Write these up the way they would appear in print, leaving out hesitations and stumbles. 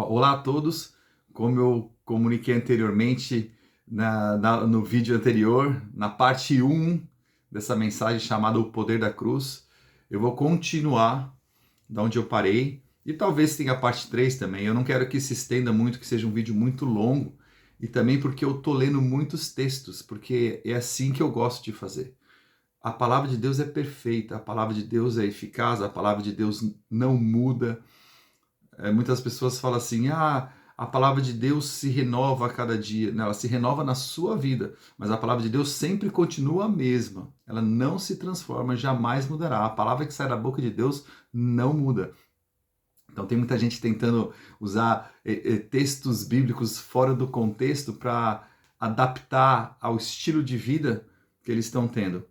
Olá a todos, como eu comuniquei anteriormente no vídeo anterior, na parte 1 dessa mensagem chamada O Poder da Cruz, eu vou continuar da onde eu parei e talvez tenha a parte 3 também. Eu não quero que se estenda muito, que seja um vídeo muito longo e também porque eu tô lendo muitos textos, porque é assim que eu gosto de fazer. A palavra de Deus é perfeita, a palavra de Deus é eficaz, a palavra de Deus não muda. Muitas pessoas falam assim, a palavra de Deus se renova a cada dia. Não, ela se renova na sua vida, mas a palavra de Deus sempre continua a mesma. Ela não se transforma, jamais mudará. A palavra que sai da boca de Deus não muda. Então tem muita gente tentando usar textos bíblicos fora do contexto para adaptar ao estilo de vida que eles estão tendo.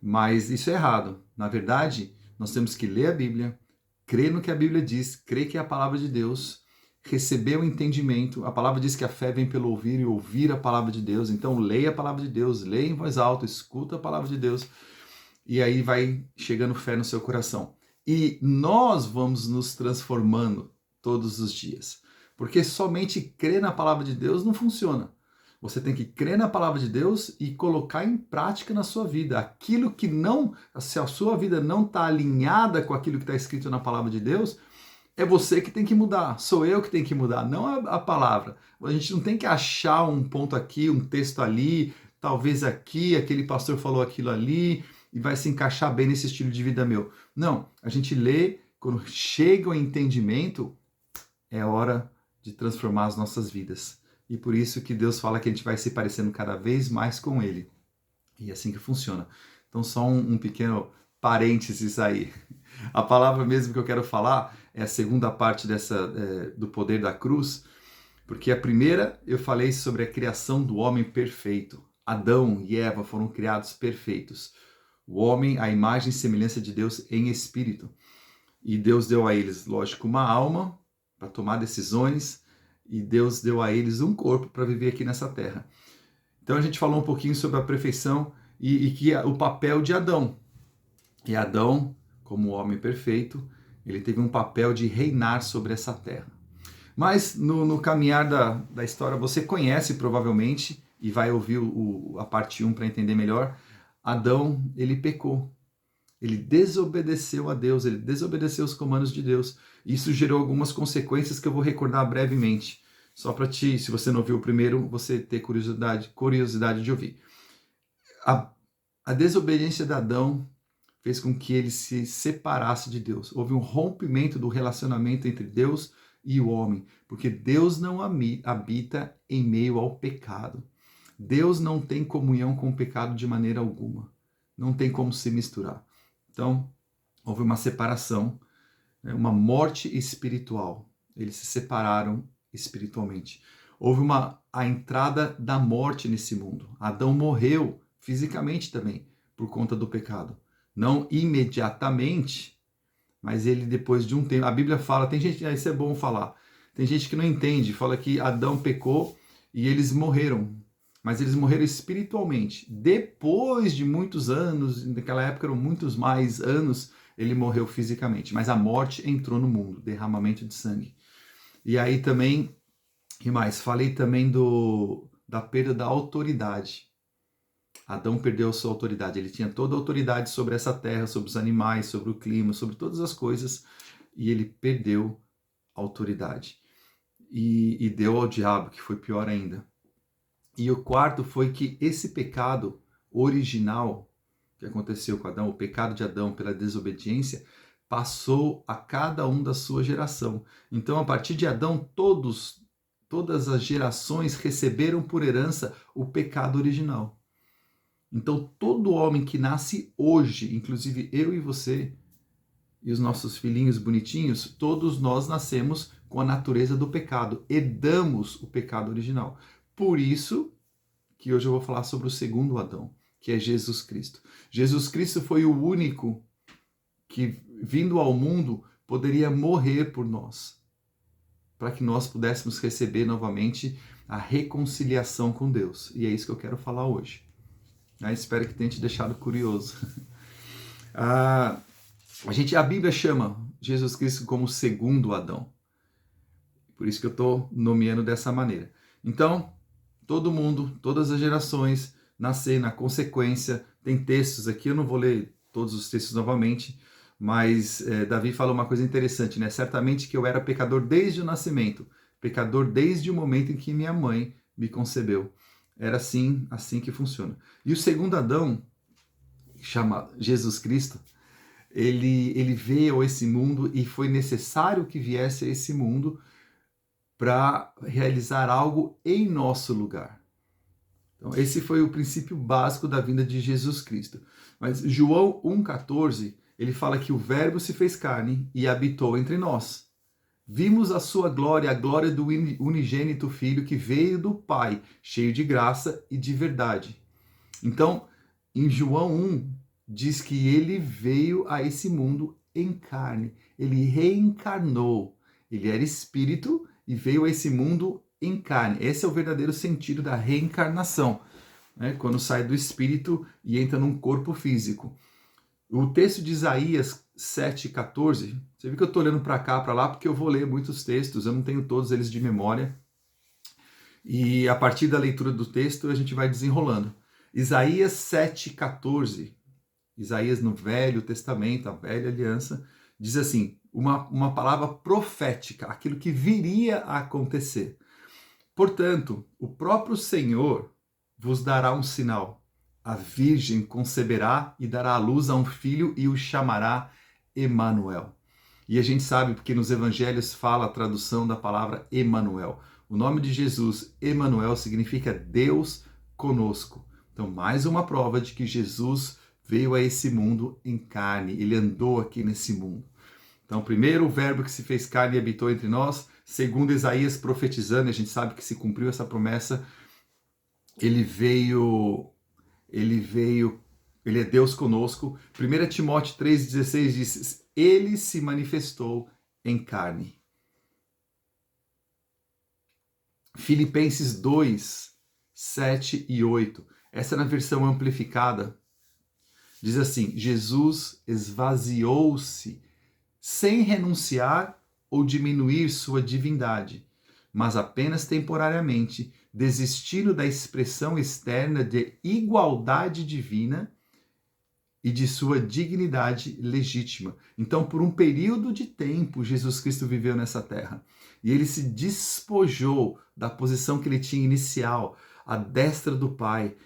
Mas isso é errado. Na verdade, nós temos que ler a Bíblia, crer no que a Bíblia diz, crer que é a palavra de Deus, receber o entendimento. A palavra diz que a fé vem pelo ouvir e ouvir a palavra de Deus. Então leia a palavra de Deus, leia em voz alta, escuta a palavra de Deus e aí vai chegando fé no seu coração. E nós vamos nos transformando todos os dias. Porque somente crer na palavra de Deus não funciona. Você tem que crer na palavra de Deus e colocar em prática na sua vida. Aquilo que não, se a sua vida não está alinhada com aquilo que está escrito na palavra de Deus, é você que tem que mudar. Sou eu que tenho que mudar, não a palavra. A gente não tem que achar um ponto aqui, um texto ali, talvez aqui, aquele pastor falou aquilo ali, e vai se encaixar bem nesse estilo de vida meu. Não, a gente lê, quando chega o entendimento, é hora de transformar as nossas vidas. E por isso que Deus fala que a gente vai se parecendo cada vez mais com Ele. E é assim que funciona. Então só um pequeno parênteses aí. A palavra mesmo que eu quero falar é a segunda parte do poder da cruz, porque a primeira eu falei sobre a criação do homem perfeito. Adão e Eva foram criados perfeitos. O homem, a imagem e semelhança de Deus em espírito. E Deus deu a eles, lógico, uma alma para tomar decisões, e Deus deu a eles um corpo para viver aqui nessa terra. Então a gente falou um pouquinho sobre a perfeição e que o papel de Adão. E Adão, como homem perfeito, ele teve um papel de reinar sobre essa terra. Mas no caminhar da história, você conhece provavelmente, e vai ouvir a parte 1 para entender melhor, Adão, ele pecou. Ele desobedeceu a Deus, ele desobedeceu os comandos de Deus. Isso gerou algumas consequências que eu vou recordar brevemente. Só para ti, se você não ouviu o primeiro, você ter curiosidade de ouvir. A desobediência de Adão fez com que ele se separasse de Deus. Houve um rompimento do relacionamento entre Deus e o homem, porque Deus não habita em meio ao pecado. Deus não tem comunhão com o pecado de maneira alguma. Não tem como se misturar. Então, houve uma separação, uma morte espiritual. Eles se separaram espiritualmente. Houve a entrada da morte nesse mundo. Adão morreu fisicamente também por conta do pecado. Não imediatamente, mas ele depois de um tempo. A Bíblia fala, tem gente, isso é bom falar, tem gente que não entende, fala que Adão pecou e eles morreram. Mas eles morreram espiritualmente. Depois de muitos anos, naquela época eram muitos mais anos, ele morreu fisicamente. Mas a morte entrou no mundo, derramamento de sangue. E aí também, que mais? Falei também da perda da autoridade. Adão perdeu a sua autoridade. Ele tinha toda a autoridade sobre essa terra, sobre os animais, sobre o clima, sobre todas as coisas. E ele perdeu a autoridade. E deu ao diabo, que foi pior ainda. E o quarto foi que esse pecado original que aconteceu com Adão, o pecado de Adão pela desobediência, passou a cada um da sua geração. Então, a partir de Adão, todas as gerações receberam por herança o pecado original. Então, todo homem que nasce hoje, inclusive eu e você, e os nossos filhinhos bonitinhos, todos nós nascemos com a natureza do pecado, herdamos o pecado original. Por isso que hoje eu vou falar sobre o segundo Adão, que é Jesus Cristo. Jesus Cristo foi o único que, vindo ao mundo, poderia morrer por nós, para que nós pudéssemos receber novamente a reconciliação com Deus. E é isso que eu quero falar hoje. Espero que tenha te deixado curioso. A Bíblia chama Jesus Cristo como o segundo Adão. Por isso que eu estou nomeando dessa maneira. Então, todo mundo, todas as gerações, nascer na consequência. Tem textos aqui, eu não vou ler todos os textos novamente, mas Davi fala uma coisa interessante, né? Certamente que eu era pecador desde o nascimento, pecador desde o momento em que minha mãe me concebeu. Era assim que funciona. E o segundo Adão, chamado Jesus Cristo, ele veio a esse mundo e foi necessário que viesse a esse mundo para realizar algo em nosso lugar. Então, esse foi o princípio básico da vinda de Jesus Cristo. Mas João 1,14, ele fala que o Verbo se fez carne e habitou entre nós. Vimos a sua glória, a glória do unigênito Filho que veio do Pai, cheio de graça e de verdade. Então, em João 1, diz que ele veio a esse mundo em carne. Ele reencarnou. Ele era espírito e veio a esse mundo em carne. Esse é o verdadeiro sentido da reencarnação, né? Quando sai do espírito e entra num corpo físico. O texto de Isaías 7,14, você viu que eu estou olhando para cá, para lá, porque eu vou ler muitos textos, eu não tenho todos eles de memória. E a partir da leitura do texto a gente vai desenrolando. Isaías 7,14, Isaías no Velho Testamento, a Velha Aliança, diz assim, uma palavra profética, aquilo que viria a acontecer. Portanto, o próprio Senhor vos dará um sinal. A Virgem conceberá e dará à luz a um filho e o chamará Emanuel. E a gente sabe porque nos evangelhos fala a tradução da palavra Emanuel. O nome de Jesus, Emanuel, significa Deus conosco. Então, mais uma prova de que Jesus veio a esse mundo em carne. Ele andou aqui nesse mundo. Então, primeiro, o verbo que se fez carne e habitou entre nós. Segundo, Isaías profetizando, a gente sabe que se cumpriu essa promessa. Ele é Deus conosco. 1 Timóteo 3,16 diz, ele se manifestou em carne. Filipenses 2, 7 e 8. Essa é na versão amplificada. Diz assim, Jesus esvaziou-se sem renunciar ou diminuir sua divindade, mas apenas temporariamente, desistindo da expressão externa de igualdade divina e de sua dignidade legítima. Então, por um período de tempo, Jesus Cristo viveu nessa terra. E ele se despojou da posição que ele tinha inicial, à destra do Pai,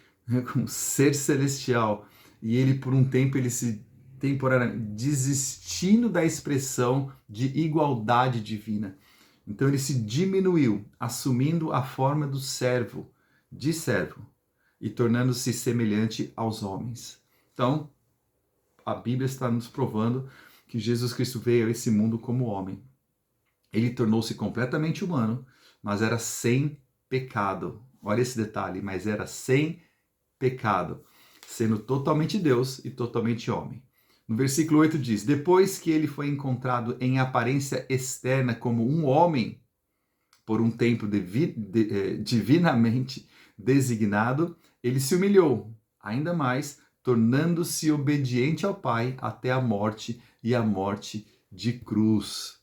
como ser celestial. E ele, por um tempo, ele se temporariamente desistindo da expressão de igualdade divina. Então ele se diminuiu, assumindo a forma do servo, de servo, e tornando-se semelhante aos homens. Então, a Bíblia está nos provando que Jesus Cristo veio a esse mundo como homem. Ele tornou-se completamente humano, mas era sem pecado. Olha esse detalhe, mas era sem pecado, sendo totalmente Deus e totalmente homem. No versículo 8 diz, depois que ele foi encontrado em aparência externa como um homem, por um tempo divinamente designado, ele se humilhou, ainda mais, tornando-se obediente ao Pai até a morte e a morte de cruz.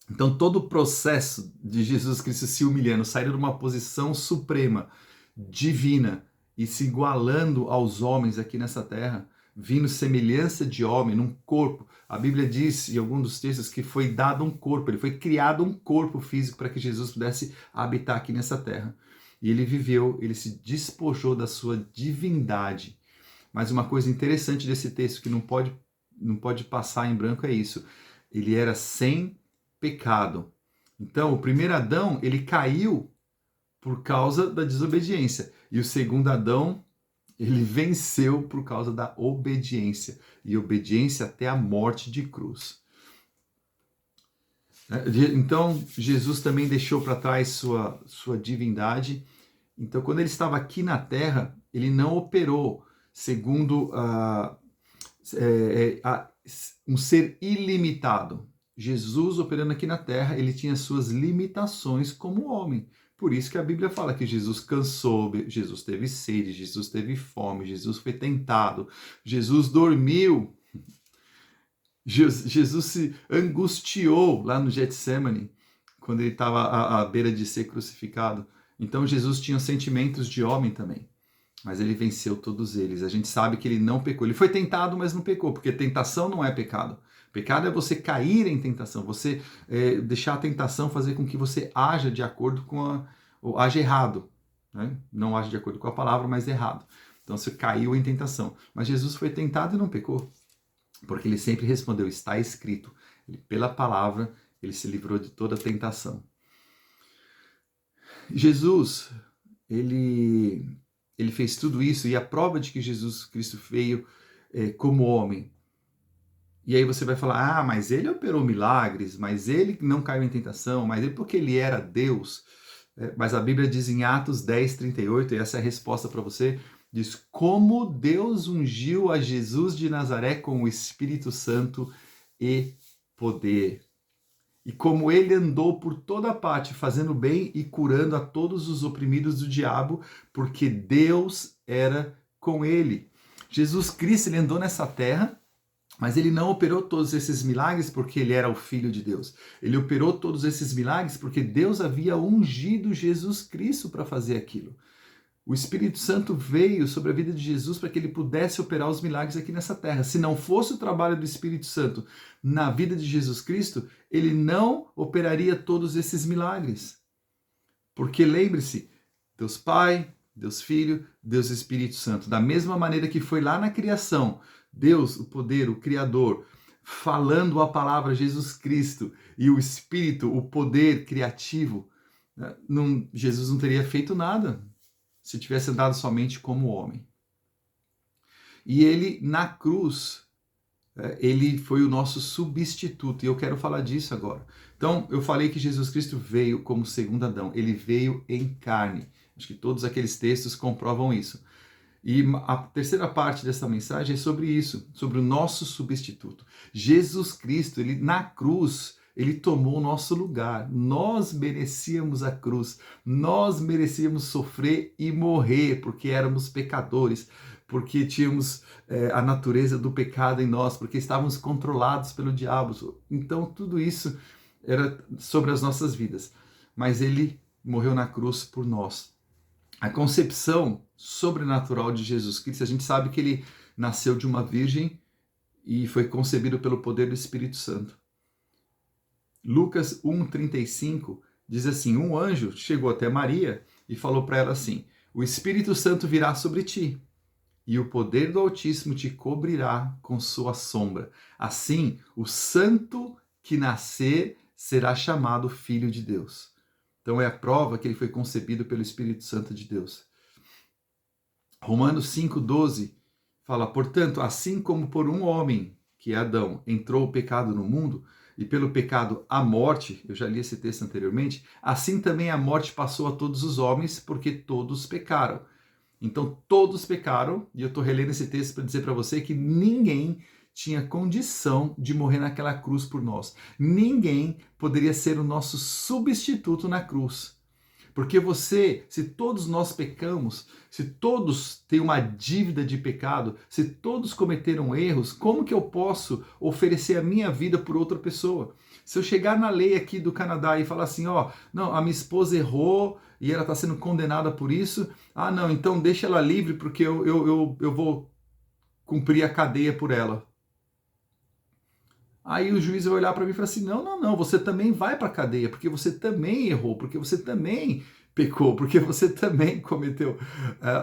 Então todo o processo de Jesus Cristo se humilhando, saindo de uma posição suprema, divina, e se igualando aos homens aqui nessa terra, vindo semelhança de homem, num corpo. A Bíblia diz, em algum dos textos, que foi dado um corpo, ele foi criado um corpo físico para que Jesus pudesse habitar aqui nessa terra. E ele viveu, ele se despojou da sua divindade. Mas uma coisa interessante desse texto que não pode passar em branco é isso. Ele era sem pecado. Então, o primeiro Adão, ele caiu por causa da desobediência. E o segundo Adão, ele venceu por causa da obediência. E obediência até a morte de cruz. Então, Jesus também deixou para trás sua divindade. Então, quando ele estava aqui na terra, ele não operou segundo um ser ilimitado. Jesus, operando aqui na terra, ele tinha suas limitações como homem. Por isso que a Bíblia fala que Jesus cansou, Jesus teve sede, Jesus teve fome, Jesus foi tentado, Jesus dormiu, Jesus se angustiou lá no Getsemane, quando ele estava à beira de ser crucificado. Então Jesus tinha sentimentos de homem também, mas ele venceu todos eles. A gente sabe que ele não pecou. Ele foi tentado, mas não pecou, porque tentação não é pecado. Pecado é você cair em tentação, você deixar a tentação fazer com que você haja de acordo com ou haja errado. Né? Não age de acordo com a palavra, mas errado. Então você caiu em tentação. Mas Jesus foi tentado e não pecou, porque ele sempre respondeu, está escrito. Pela palavra, ele se livrou de toda tentação. Jesus, ele fez tudo isso, e a prova de que Jesus Cristo veio como homem. E aí você vai falar, mas ele operou milagres, mas ele não caiu em tentação, mas ele porque ele era Deus. Mas a Bíblia diz em Atos 10, 38, e essa é a resposta para você, diz como Deus ungiu a Jesus de Nazaré com o Espírito Santo e poder. E como ele andou por toda parte, fazendo bem e curando a todos os oprimidos do diabo, porque Deus era com ele. Jesus Cristo, ele andou nessa terra, mas ele não operou todos esses milagres porque ele era o Filho de Deus. Ele operou todos esses milagres porque Deus havia ungido Jesus Cristo para fazer aquilo. O Espírito Santo veio sobre a vida de Jesus para que ele pudesse operar os milagres aqui nessa terra. Se não fosse o trabalho do Espírito Santo na vida de Jesus Cristo, ele não operaria todos esses milagres. Porque lembre-se, Deus Pai, Deus Filho, Deus Espírito Santo. Da mesma maneira que foi lá na criação, Deus, o poder, o Criador, falando a palavra Jesus Cristo e o Espírito, o poder criativo, Jesus não teria feito nada se tivesse andado somente como homem. E ele, na cruz, ele foi o nosso substituto, e eu quero falar disso agora. Então, eu falei que Jesus Cristo veio como segundo Adão, ele veio em carne. Acho que todos aqueles textos comprovam isso. E a terceira parte dessa mensagem é sobre isso, sobre o nosso substituto. Jesus Cristo, ele na cruz, ele tomou o nosso lugar. Nós merecíamos a cruz, nós merecíamos sofrer e morrer, porque éramos pecadores, porque tínhamos a natureza do pecado em nós, porque estávamos controlados pelo diabo. Então tudo isso era sobre as nossas vidas. Mas ele morreu na cruz por nós. A concepção sobrenatural de Jesus Cristo, a gente sabe que ele nasceu de uma virgem e foi concebido pelo poder do Espírito Santo. Lucas 1,35 diz assim, um anjo chegou até Maria e falou para ela assim, o Espírito Santo virá sobre ti e o poder do Altíssimo te cobrirá com sua sombra. Assim, o santo que nascer será chamado Filho de Deus. Então é a prova que ele foi concebido pelo Espírito Santo de Deus. Romanos 5,12 fala, portanto, assim como por um homem, que é Adão, entrou o pecado no mundo, e pelo pecado a morte, eu já li esse texto anteriormente, assim também a morte passou a todos os homens, porque todos pecaram. Então todos pecaram, e eu estou relendo esse texto para dizer para você que ninguém tinha condição de morrer naquela cruz por nós. Ninguém poderia ser o nosso substituto na cruz. Porque se todos nós pecamos, se todos têm uma dívida de pecado, se todos cometeram erros, como que eu posso oferecer a minha vida por outra pessoa? Se eu chegar na lei aqui do Canadá e falar assim, não, a minha esposa errou e ela está sendo condenada por isso, não, então deixa ela livre porque eu vou cumprir a cadeia por ela. Aí o juiz vai olhar para mim e falar assim, não, você também vai para a cadeia, porque você também errou, porque você também pecou, porque você também cometeu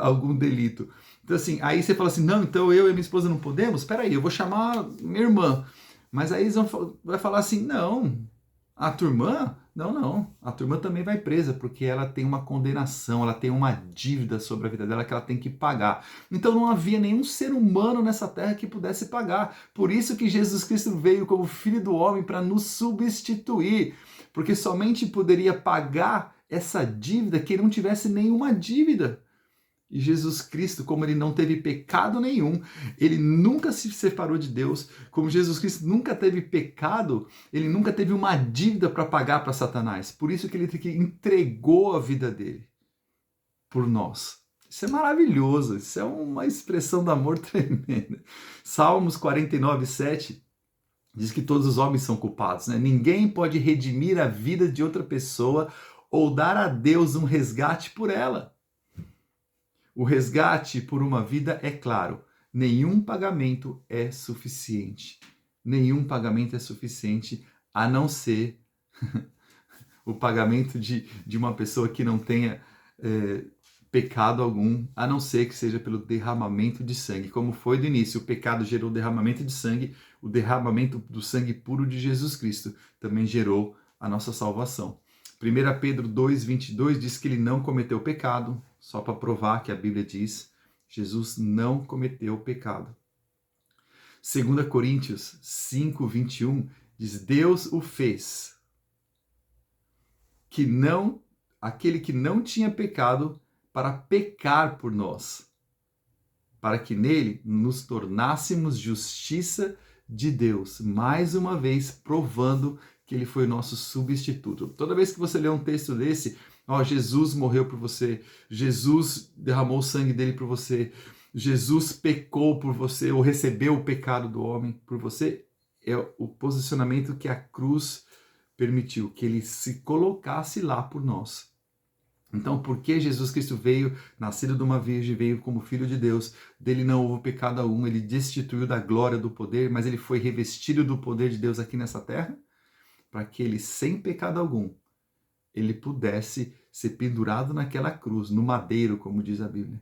algum delito. Então assim, aí você fala assim, não, então eu e minha esposa não podemos? Espera aí, eu vou chamar minha irmã. Mas aí eles vai falar assim, não, a tua irmã? Não, a tua irmã também vai presa, porque ela tem uma condenação, ela tem uma dívida sobre a vida dela que ela tem que pagar. Então não havia nenhum ser humano nessa terra que pudesse pagar. Por isso que Jesus Cristo veio como Filho do Homem para nos substituir, porque somente poderia pagar essa dívida quem não tivesse nenhuma dívida. E Jesus Cristo, como ele não teve pecado nenhum, ele nunca se separou de Deus, como Jesus Cristo nunca teve pecado, ele nunca teve uma dívida para pagar para Satanás. Por isso que ele entregou a vida dele por nós. Isso é maravilhoso, isso é uma expressão de amor tremenda. Salmos 49:7 Diz que todos os homens são culpados, né? Ninguém pode redimir a vida de outra pessoa ou dar a Deus um resgate por ela. O resgate por uma vida é claro, nenhum pagamento é suficiente. Nenhum pagamento é suficiente a não ser o pagamento de uma pessoa que não tenha pecado algum, a não ser que seja pelo derramamento de sangue. Como foi do início, o pecado gerou derramamento de sangue, o derramamento do sangue puro de Jesus Cristo também gerou a nossa salvação. 1 Pedro 2,22 diz que ele não cometeu pecado, só para provar que a Bíblia diz, Jesus não cometeu pecado. 2 Coríntios 5,21 diz, Deus o fez, aquele que não tinha pecado, para pecar por nós, para que nele nos tornássemos justiça de Deus, mais uma vez provando que ele foi o nosso substituto. Toda vez que você lê um texto desse, Jesus morreu por você, Jesus derramou o sangue dele por você, Jesus pecou por você, ou recebeu o pecado do homem por você, é o posicionamento que a cruz permitiu, que ele se colocasse lá por nós. Então, porque Jesus Cristo veio, nascido de uma virgem, veio como Filho de Deus, dele não houve pecado algum, ele destituiu da glória do poder, mas ele foi revestido do poder de Deus aqui nessa terra, para que ele, sem pecado algum, ele pudesse ser pendurado naquela cruz, no madeiro, como diz a Bíblia,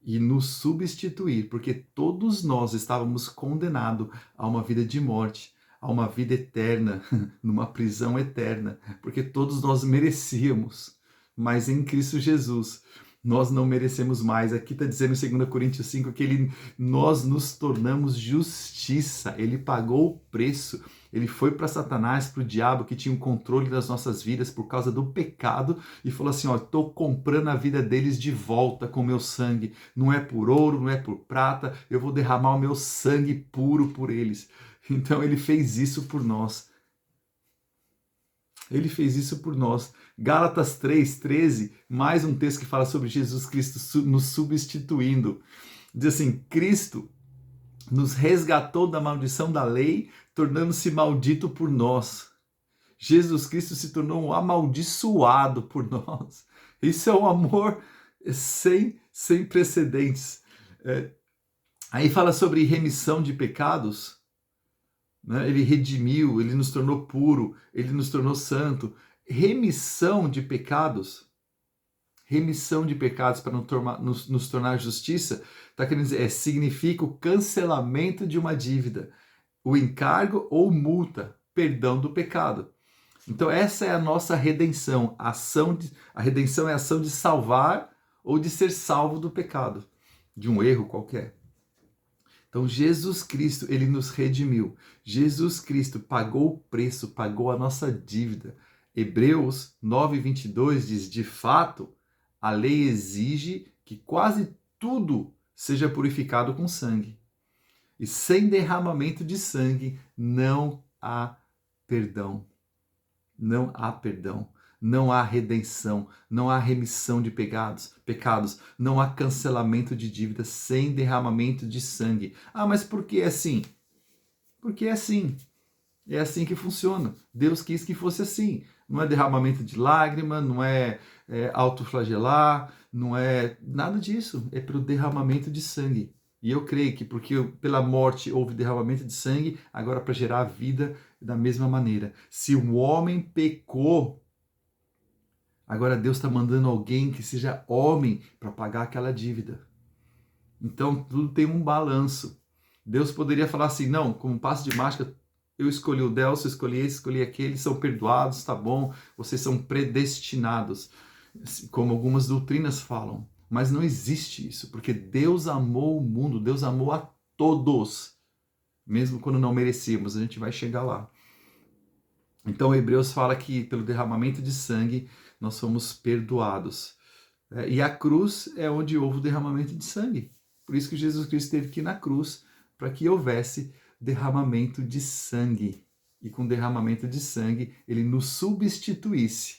e nos substituir, porque todos nós estávamos condenados a uma vida de morte, a uma vida eterna, numa prisão eterna, porque todos nós merecíamos, mas em Cristo Jesus nós não merecemos mais. Aqui está dizendo em 2 Coríntios 5 que nós nos tornamos justiça, ele pagou o preço, ele foi para Satanás, para o diabo que tinha o controle das nossas vidas por causa do pecado e falou assim, estou comprando a vida deles de volta com o meu sangue, não é por ouro, não é por prata, eu vou derramar o meu sangue puro por eles. Então ele fez isso por nós. Ele fez isso por nós. Gálatas 3:13, mais um texto que fala sobre Jesus Cristo nos substituindo. Diz assim, Cristo nos resgatou da maldição da lei, tornando-se maldito por nós. Jesus Cristo se tornou um amaldiçoado por nós. Isso é um amor sem precedentes. Aí fala sobre remissão de pecados. Né? Ele redimiu, ele nos tornou puro, ele nos tornou santo. Remissão de pecados para nos tornar justiça, está querendo dizer, significa o cancelamento de uma dívida, o encargo ou multa, perdão do pecado. Então essa é a nossa redenção. A redenção é a ação de salvar ou de ser salvo do pecado, de um erro qualquer. Então Jesus Cristo, ele nos redimiu. Jesus Cristo pagou o preço, pagou a nossa dívida. Hebreus 9:22 diz, de fato, a lei exige que quase tudo seja purificado com sangue. E sem derramamento de sangue não há perdão. Não há perdão. Não há redenção, não há remissão de pecados, não há cancelamento de dívidas sem derramamento de sangue. Mas por que é assim? Porque é assim. É assim que funciona. Deus quis que fosse assim. Não é derramamento de lágrima, não é autoflagelar, não é nada disso. É pelo derramamento de sangue. E eu creio que porque pela morte houve derramamento de sangue, agora para gerar a vida da mesma maneira. Se o homem pecou, agora Deus está mandando alguém que seja homem para pagar aquela dívida. Então tudo tem um balanço. Deus poderia falar assim, não, como passo de mágica, eu escolhi o Delcio, escolhi esse, escolhi aquele, são perdoados, tá bom, vocês são predestinados, como algumas doutrinas falam. Mas não existe isso, porque Deus amou o mundo, Deus amou a todos, mesmo quando não merecíamos, a gente vai chegar lá. Então Hebreus fala que pelo derramamento de sangue nós somos perdoados. E a cruz é onde houve o derramamento de sangue. Por isso que Jesus Cristo teve que ir na cruz, para que houvesse derramamento de sangue. E com derramamento de sangue, ele nos substituísse,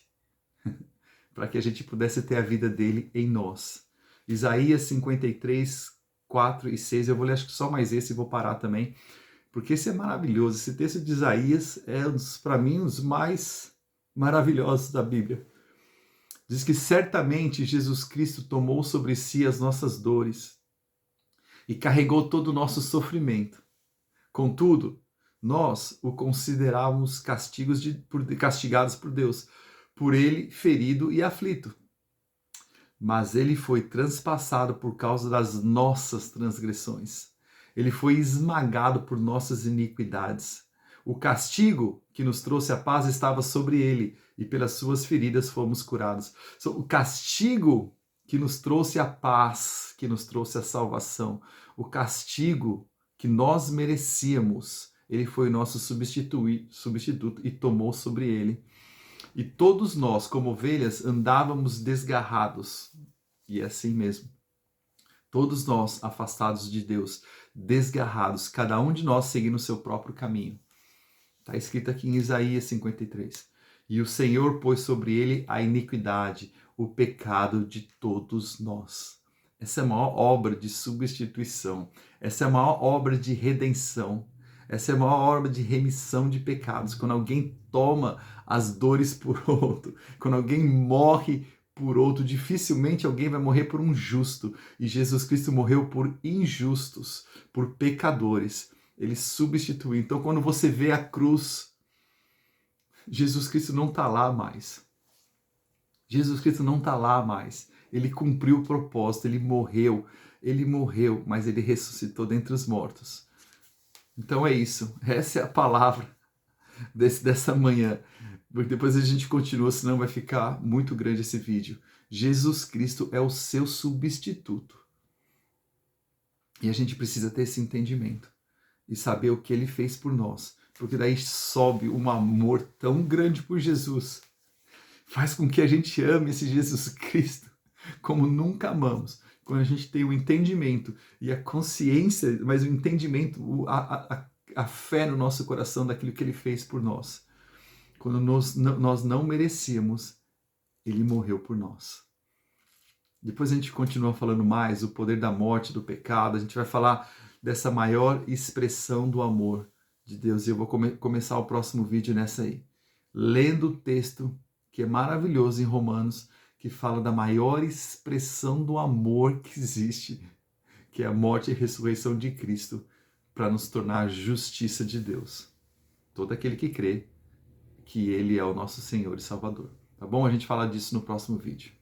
para que a gente pudesse ter a vida dele em nós. Isaías 53, 4 e 6, eu vou ler acho que só mais esse e vou parar também, porque esse é maravilhoso. Esse texto de Isaías é, para mim, um dos mais maravilhosos da Bíblia. Diz que certamente Jesus Cristo tomou sobre si as nossas dores e carregou todo o nosso sofrimento. Contudo, nós o considerávamos castigados por Deus, por ele ferido e aflito. Mas ele foi transpassado por causa das nossas transgressões. Ele foi esmagado por nossas iniquidades. O castigo que nos trouxe a paz estava sobre ele, e pelas suas feridas fomos curados. O castigo que nos trouxe a paz, que nos trouxe a salvação, o castigo que nós merecíamos, ele foi o nosso substituto e tomou sobre ele. E todos nós, como ovelhas, andávamos desgarrados. E é assim mesmo. Todos nós afastados de Deus, desgarrados, cada um de nós seguindo o seu próprio caminho. Está escrito aqui em Isaías 53. E o Senhor pôs sobre ele a iniquidade, o pecado de todos nós. Essa é a maior obra de substituição. Essa é a maior obra de redenção. Essa é a maior obra de remissão de pecados. Quando alguém toma as dores por outro, quando alguém morre por outro, dificilmente alguém vai morrer por um justo. E Jesus Cristo morreu por injustos, por pecadores. Ele substituiu. Então, quando você vê a cruz, Jesus Cristo não está lá mais. Jesus Cristo não está lá mais. Ele cumpriu o propósito, ele morreu, mas ele ressuscitou dentre os mortos. Então é isso, essa é a palavra dessa manhã. Depois a gente continua, senão vai ficar muito grande esse vídeo. Jesus Cristo é o seu substituto. E a gente precisa ter esse entendimento e saber o que ele fez por nós. Porque daí sobe um amor tão grande por Jesus. Faz com que a gente ame esse Jesus Cristo como nunca amamos. Quando a gente tem o entendimento e a consciência, mas o entendimento, a fé no nosso coração daquilo que ele fez por nós. Quando nós não merecíamos, ele morreu por nós. Depois a gente continua falando mais o poder da morte, do pecado. A gente vai falar dessa maior expressão do amor de Deus. E eu vou começar o próximo vídeo nessa aí. Lendo o texto que é maravilhoso em Romanos, que fala da maior expressão do amor que existe, que é a morte e a ressurreição de Cristo, para nos tornar a justiça de Deus. Todo aquele que crê que Ele é o nosso Senhor e Salvador. Tá bom? A gente fala disso no próximo vídeo.